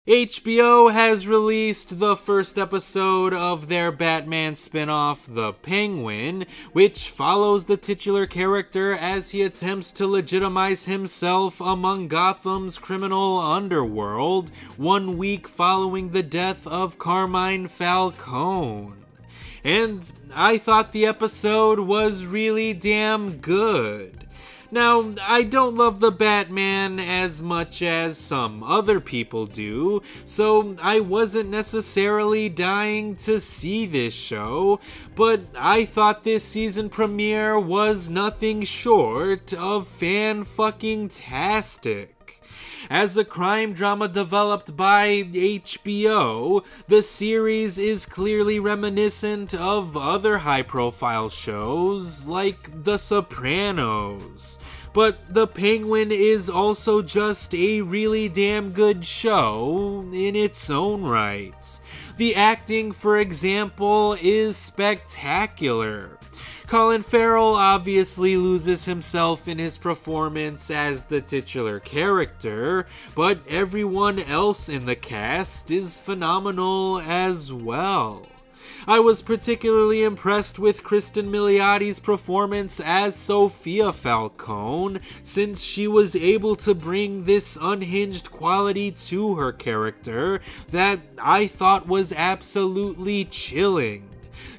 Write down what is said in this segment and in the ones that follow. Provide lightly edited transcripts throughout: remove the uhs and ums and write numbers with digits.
HBO has released the first episode of their Batman spin-off, The Penguin, which follows the titular character as he attempts to legitimize himself among Gotham's criminal underworld 1 week following the death of Carmine Falcone. And I thought the episode was really damn good. Now, I don't love the Batman as much as some other people do, so I wasn't necessarily dying to see this show, but I thought this season premiere was nothing short of fan-fucking-tastic. As a crime drama developed by HBO, the series is clearly reminiscent of other high-profile shows like The Sopranos. But The Penguin is also just a really damn good show in its own right. The acting, for example, is spectacular. Colin Farrell obviously loses himself in his performance as the titular character, but everyone else in the cast is phenomenal as well. I was particularly impressed with Kristen Miliotti's performance as Sophia Falcone, since she was able to bring this unhinged quality to her character that I thought was absolutely chilling.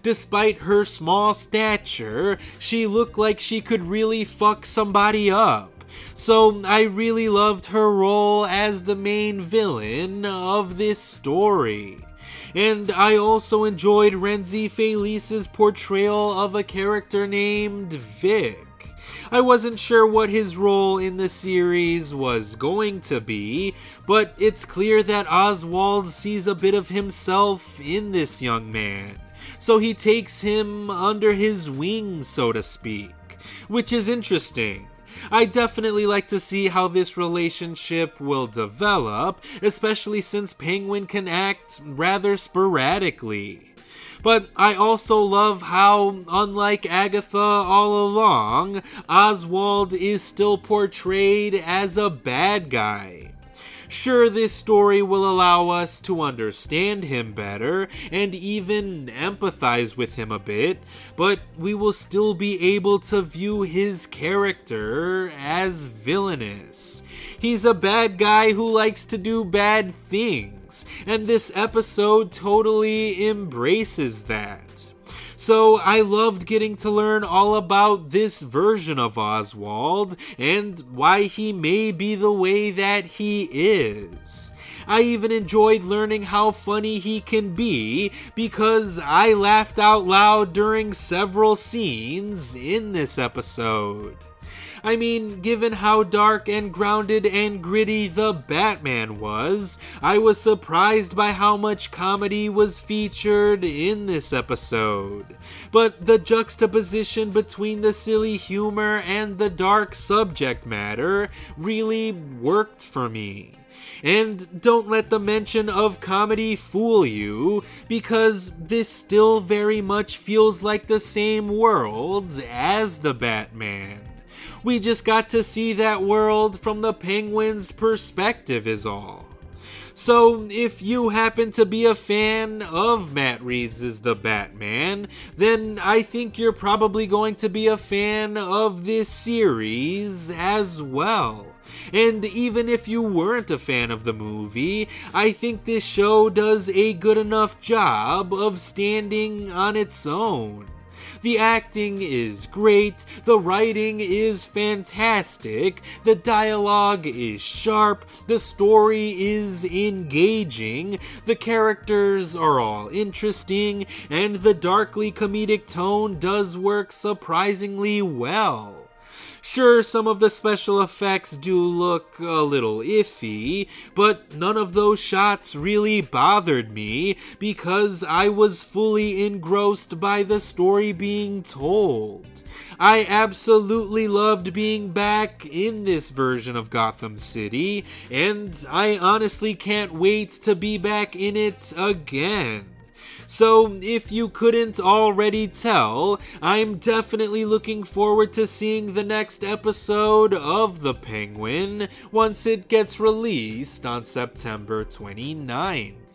Despite her small stature, she looked like she could really fuck somebody up. So I really loved her role as the main villain of this story. And I also enjoyed Renzi Felice's portrayal of a character named Vic. I wasn't sure what his role in the series was going to be, but it's clear that Oswald sees a bit of himself in this young man. So he takes him under his wing, so to speak, which is interesting. I definitely like to see how this relationship will develop, especially since Penguin can act rather sporadically. But I also love how, unlike Agatha all along, Oswald is still portrayed as a bad guy. Sure, this story will allow us to understand him better and even empathize with him a bit, but we will still be able to view his character as villainous. He's a bad guy who likes to do bad things, and this episode totally embraces that. So I loved getting to learn all about this version of Oswald and why he may be the way that he is. I even enjoyed learning how funny he can be because I laughed out loud during several scenes in this episode. I mean, given how dark and grounded and gritty the Batman was, I was surprised by how much comedy was featured in this episode. But the juxtaposition between the silly humor and the dark subject matter really worked for me. And don't let the mention of comedy fool you, because this still very much feels like the same world as the Batman. We just got to see that world from the Penguin's perspective is all. So if you happen to be a fan of Matt Reeves' The Batman, then I think you're probably going to be a fan of this series as well. And even if you weren't a fan of the movie, I think this show does a good enough job of standing on its own. The acting is great, the writing is fantastic, the dialogue is sharp, the story is engaging, the characters are all interesting, and the darkly comedic tone does work surprisingly well. Sure, some of the special effects do look a little iffy, but none of those shots really bothered me because I was fully engrossed by the story being told. I absolutely loved being back in this version of Gotham City, and I honestly can't wait to be back in it again. So if you couldn't already tell, I'm definitely looking forward to seeing the next episode of The Penguin once it gets released on September 29th.